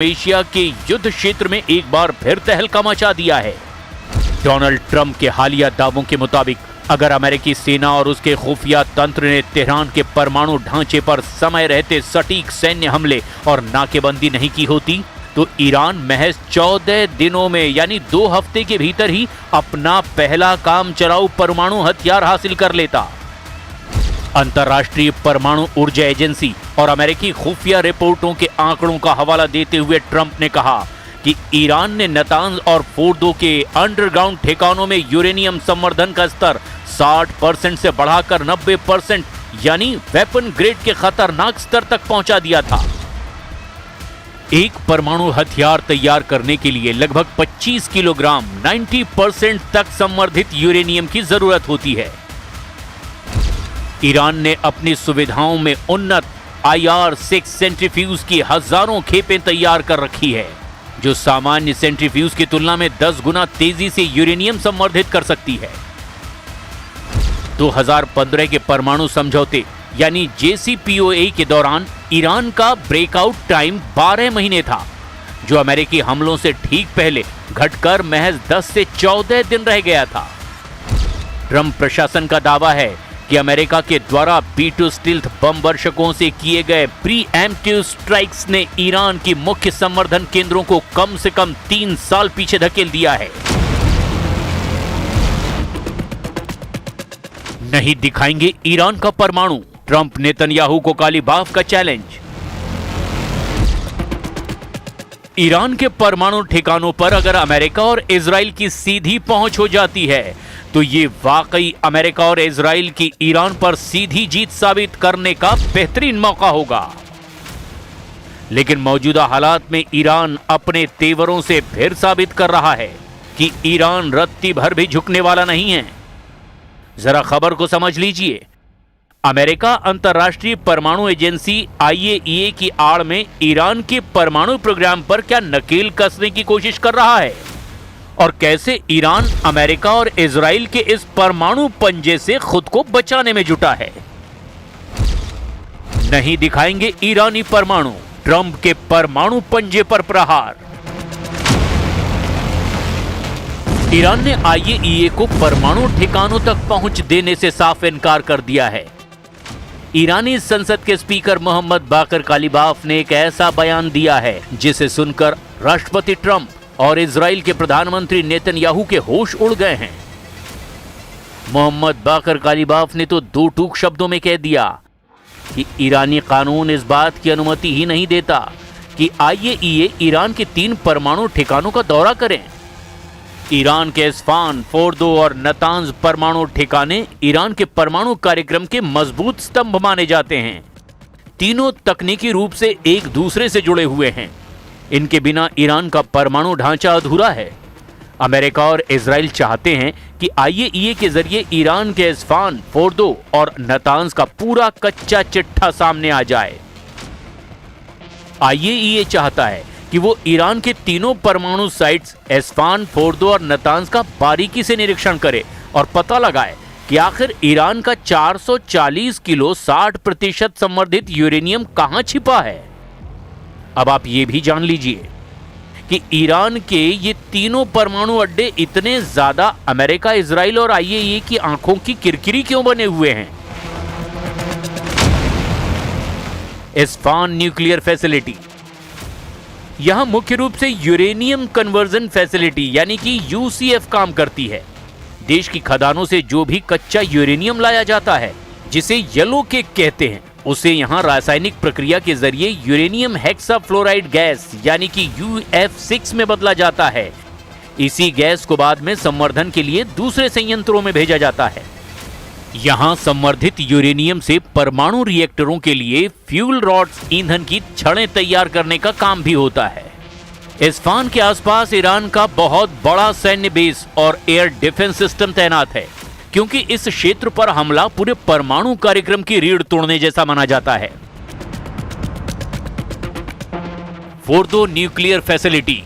Asia के युद्ध क्षेत्र में एक बार फिर तहलका मचा दिया है। डोनाल्ड ट्रंप के हालिया दावों के मुताबिक अगर अमेरिकी सेना और उसके खुफिया तंत्र ने तेहरान के परमाणु ढांचे पर समय रहते सटीक सैन्य हमले और नाकेबंदी नहीं की होती तो ईरान महज 14 दिनों में यानी 2 हफ्ते के भीतर ही अपना पहला काम चलाऊ परमाणु हथियार हासिल कर लेता। अंतर्राष्ट्रीय परमाणु ऊर्जा एजेंसी और अमेरिकी खुफिया रिपोर्टों के आंकड़ों का हवाला देते हुए ट्रंप ने कहा कि ईरान ने नातांज और फोर्दो के अंडरग्राउंड ठिकानों में यूरेनियम संवर्धन का स्तर 60% से बढ़ाकर 90% यानी वेपन ग्रेड के खतरनाक स्तर तक पहुंचा दिया था। एक परमाणु हथियार तैयार करने के लिए लगभग 25 किलोग्राम 90% तक संवर्धित यूरेनियम की जरूरत होती है। ईरान ने अपनी सुविधाओं में उन्नत IR-6 सेंट्रीफ्यूज की हजारों खेपें तैयार कर रखी है जो सामान्य सेंट्रीफ्यूज की तुलना में 10 गुना तेजी से यूरेनियम संवर्धित कर सकती है। 2015 के परमाणु समझौते यानी JCPOA के दौरान ईरान का ब्रेकआउट टाइम 12 महीने था जो अमेरिकी हमलों से ठीक पहले घटकर महज 10 से 14 दिन रह गया था। ट्रंप प्रशासन का दावा है कि अमेरिका के द्वारा B-2 स्टील्थ बम वर्षकों से किए गए प्रीएम्प्टिव स्ट्राइक्स ने ईरान की मुख्य संवर्धन केंद्रों को कम से कम 3 साल पीछे धकेल दिया है। नहीं दिखाएंगे ईरान का परमाणु, ट्रंप नेतन्याहू को काली बाफ का चैलेंज। ईरान के परमाणु ठिकानों पर अगर अमेरिका और इजराइल की सीधी पहुंच हो जाती है तो ये वाकई अमेरिका और इजराइल की ईरान पर सीधी जीत साबित करने का बेहतरीन मौका होगा। लेकिन मौजूदा हालात में ईरान अपने तेवरों से फिर साबित कर रहा है कि ईरान रत्ती भर भी झुकने वाला नहीं है। जरा खबर को समझ लीजिए। अमेरिका अंतर्राष्ट्रीय परमाणु एजेंसी IAEA की आड़ में ईरान के परमाणु प्रोग्राम पर क्या नकेल कसने की कोशिश कर रहा है और कैसे ईरान अमेरिका और इजराइल के इस परमाणु पंजे से खुद को बचाने में जुटा है। नहीं दिखाएंगे ईरानी परमाणु, ट्रंप के परमाणु पंजे पर प्रहार। ईरान ने IAEA को परमाणु ठिकानों तक पहुंच देने से साफ इनकार कर दिया है। ईरानी संसद के स्पीकर मोहम्मद बाकर कालिबाफ ने एक ऐसा बयान दिया है जिसे सुनकर राष्ट्रपति ट्रंप और इजराइल के प्रधानमंत्री नेतन्याहू के होश उड़ गए हैं। मोहम्मद बाकर कालिबाफ ने तो 2 टूक शब्दों में कह दिया कि ईरानी कानून इस बात की अनुमति ही नहीं देता कि IAEA ईरान के 3 परमाणु ठिकानों का दौरा करें। ईरान के इस्फान, फोर्दो और नातांज परमाणु ठिकाने ईरान के परमाणु कार्यक्रम के मजबूत स्तंभ माने जाते हैं। तीनों तकनीकी रूप से एक दूसरे से जुड़े हुए हैं। इनके बिना ईरान का परमाणु ढांचा अधूरा है। अमेरिका और इजराइल चाहते हैं कि IAEA के जरिए ईरान के इस्फान, फोर्दो और नातांज का पूरा कच्चा चिट्ठा सामने आ जाए। IAEA चाहता है कि वो ईरान के तीनों परमाणु साइट्स इस्फान, फोर्दो और नातांज का बारीकी से निरीक्षण करे और पता लगाए कि आखिर ईरान का 440 किलो 60% संवर्धित यूरेनियम कहां छिपा है। अब आप ये भी जान लीजिए कि ईरान के ये तीनों परमाणु अड्डे इतने ज्यादा अमेरिका, इजराइल और IAEA की आंखों की किरकिरी क्यों बने हुए हैं। इस्फान न्यूक्लियर फैसिलिटी यहां मुख्य रूप से यूरेनियम कन्वर्जन फैसिलिटी यानी कि UCF काम करती है। देश की खदानों से जो भी कच्चा यूरेनियम लाया जाता है जिसे येलो केक कहते हैं उसे यहां रासायनिक प्रक्रिया के जरिए यूरेनियम हेक्साफ्लोराइड गैस यानी कि UF6 में बदला जाता है। इसी गैस को बाद में संवर्धन के लिए दूसरे संयंत्रों में भेजा जाता है। यहां संवर्धित यूरेनियम से परमाणु रिएक्टरों के लिए फ्यूल रॉड्स ईंधन की छड़ें तैयार करने का काम भी होता है। इस्फान के आसपास ईरान का बहुत बड़ा सैन्य बेस और एयर डिफेंस सिस्टम तैनात है क्योंकि इस क्षेत्र पर हमला पूरे परमाणु कार्यक्रम की रीढ़ तोड़ने जैसा माना जाता है। फोर्दो न्यूक्लियर फैसिलिटी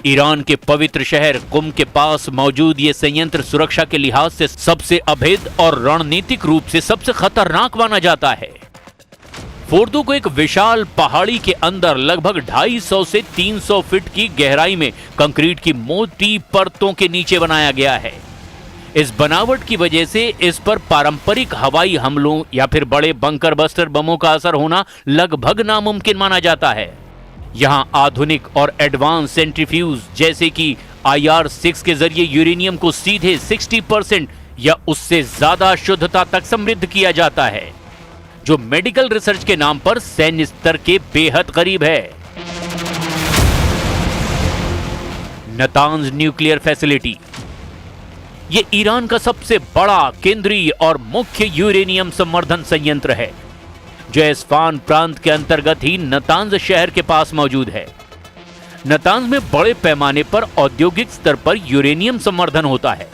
ईरान के पवित्र शहर कुम के पास मौजूद ये संयंत्र सुरक्षा के लिहाज से सबसे अभेद और रणनीतिक रूप से सबसे खतरनाक माना जाता है। फोर्दो को एक विशाल पहाड़ी के अंदर लगभग 250 से 300 फीट की गहराई में कंक्रीट की मोटी परतों के नीचे बनाया गया है। इस बनावट की वजह से इस पर पारंपरिक हवाई हमलों या फिर बड़े बंकर बस्टर बमों का असर होना लगभग नामुमकिन माना जाता है। यहां आधुनिक और एडवांस सेंट्रीफ्यूज जैसे कि IR-6 के जरिए यूरेनियम को सीधे 60% या उससे ज्यादा शुद्धता तक समृद्ध किया जाता है, जो मेडिकल रिसर्च के नाम पर सैन्य स्तर के बेहद करीब है। नतांज न्यूक्लियर फैसिलिटी ये ईरान का सबसे बड़ा केंद्रीय और मुख्य यूरेनियम संवर्धन संयंत्र है, जो इस्फान प्रांत के अंतर्गत ही नतांज शहर के पास मौजूद है। नतांज में बड़े पैमाने पर औद्योगिक स्तर पर यूरेनियम संवर्धन होता है।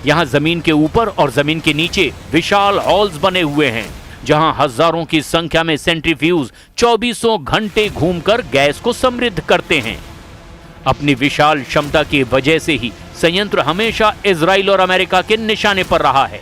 यहां जमीन के ऊपर और जमीन के नीचे विशाल हॉल्स बने हुए हैं, जहां हजारों की संख्या में सेंट्रीफ्यूज 24 घंटे घूमकर गैस को समृद्ध करते हैं। अपनी विशाल क्षमता की वजह से ही संयंत्र हमेशा इजराइल और अमेरिका के निशाने पर रहा है।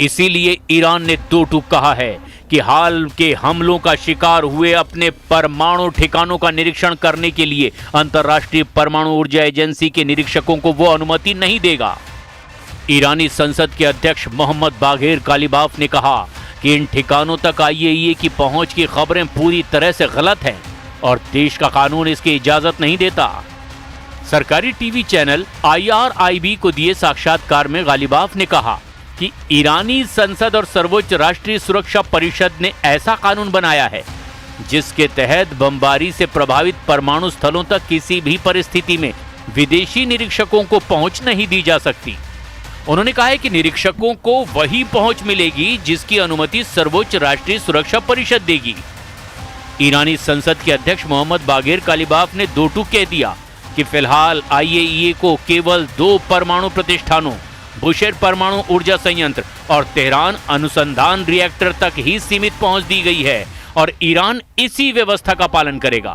इसीलिए ईरान ने दो टूक कहा है कि हाल के हमलों का शिकार हुए अपने परमाणु ठिकानों का निरीक्षण करने के लिए अंतर्राष्ट्रीय परमाणु ऊर्जा एजेंसी के निरीक्षकों को वो अनुमति नहीं देगा। ईरानी संसद के अध्यक्ष मोहम्मद बाघेर कालिबाफ ने कहा कि इन ठिकानों तक IAEA की पहुंच की खबरें पूरी तरह से गलत हैं और देश का कानून इसकी इजाजत नहीं देता। सरकारी टीवी चैनल IRIB को दिए साक्षात्कार में गालिबाफ ने कहा कि ईरानी संसद और सर्वोच्च राष्ट्रीय सुरक्षा परिषद ने ऐसा कानून बनाया है जिसके तहत बमबारी से प्रभावित परमाणु स्थलों तक किसी भी परिस्थिति में विदेशी निरीक्षकों को पहुंच नहीं दी जा सकती। उन्होंने कहा है कि निरीक्षकों को वही पहुंच मिलेगी जिसकी अनुमति सर्वोच्च राष्ट्रीय सुरक्षा परिषद देगी। ईरानी संसद के अध्यक्ष मोहम्मद बाघेर कालिबाफ ने दो टूक कह दिया कि फिलहाल IAEA को केवल 2 परमाणु प्रतिष्ठानों बुशेर परमाणु ऊर्जा संयंत्र और तेहरान अनुसंधान रिएक्टर तक ही सीमित पहुंच दी गई है और ईरान इसी व्यवस्था का पालन करेगा।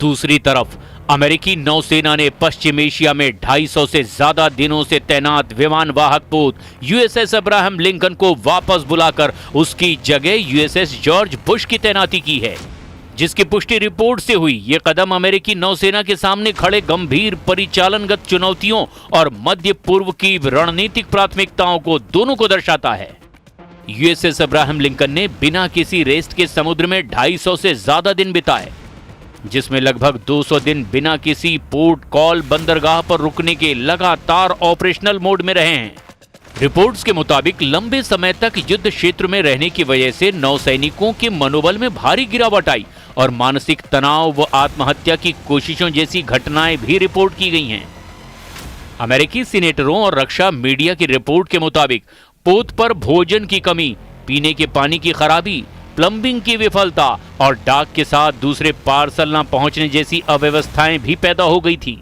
दूसरी तरफ अमेरिकी नौसेना ने पश्चिम एशिया में 250 से ज्यादा दिनों से तैनात विमान वाहक पोत USS अब्राहम लिंकन को वापस बुलाकर उसकी जगह USS जॉर्ज बुश की तैनाती की है, जिसकी पुष्टि रिपोर्ट से हुई। ये कदम अमेरिकी नौसेना के सामने खड़े गंभीर परिचालनगत चुनौतियों और मध्य पूर्व की रणनीतिक प्राथमिकताओं को दोनों को दर्शाता है। USS अब्राहम लिंकन ने बिना किसी रेस्ट के समुद्र में 250 से ज्यादा दिन बिताए, जिसमें लगभग 200 दिन बिना किसी पोर्ट कॉल बंदरगाह पर रुकने के लगातार ऑपरेशनल मोड में रहे हैं। रिपोर्ट्स के मुताबिक लंबे समय तक युद्ध क्षेत्र में रहने की वजह से नौसैनिकों के मनोबल में भारी गिरावट आई और मानसिक तनाव व आत्महत्या की कोशिशों जैसी घटनाएं भी रिपोर्ट की गई हैं। अमेरिकी सीनेटरों और रक्षा मीडिया की रिपोर्ट के मुताबिक पोत पर भोजन की कमी, पीने के पानी की खराबी, प्लम्बिंग की विफलता और डाक के साथ दूसरे पार्सल न पहुंचने जैसी अव्यवस्थाएं भी पैदा हो गई थी।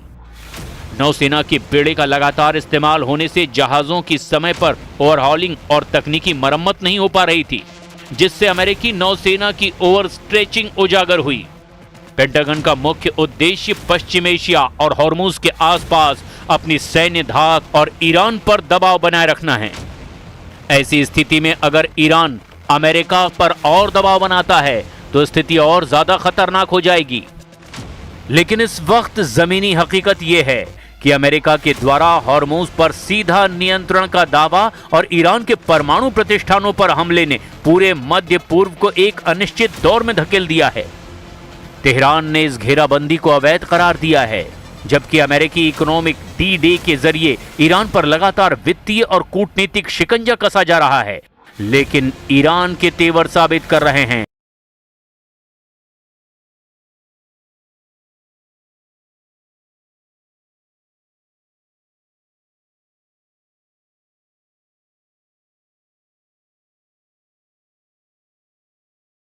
नौसेना के बेड़े का लगातार इस्तेमाल होने से जहाजों की समय पर ओवरहॉलिंग और तकनीकी मरम्मत नहीं हो पा रही थी, जिससे अमेरिकी नौसेना की ओवर स्ट्रेचिंग उजागर हुई। पेंटागन का मुख्य उद्देश्य पश्चिम एशिया और हॉर्मुज के आसपास अपनी सैन्य धाक और ईरान पर दबाव बनाए रखना है। ऐसी स्थिति में अगर ईरान अमेरिका पर और दबाव बनाता है तो स्थिति और ज्यादा खतरनाक हो जाएगी। लेकिन इस वक्त जमीनी हकीकत यह है कि अमेरिका के द्वारा हॉर्मुज पर सीधा नियंत्रण का दावा और ईरान के परमाणु प्रतिष्ठानों पर हमले ने पूरे मध्य पूर्व को एक अनिश्चित दौर में धकेल दिया है। तेहरान ने इस घेराबंदी को अवैध करार दिया है, जबकि अमेरिकी इकोनॉमिक D-Day के जरिए ईरान पर लगातार वित्तीय और कूटनीतिक शिकंजा कसा जा रहा है, लेकिन ईरान के तेवर साबित कर रहे हैं।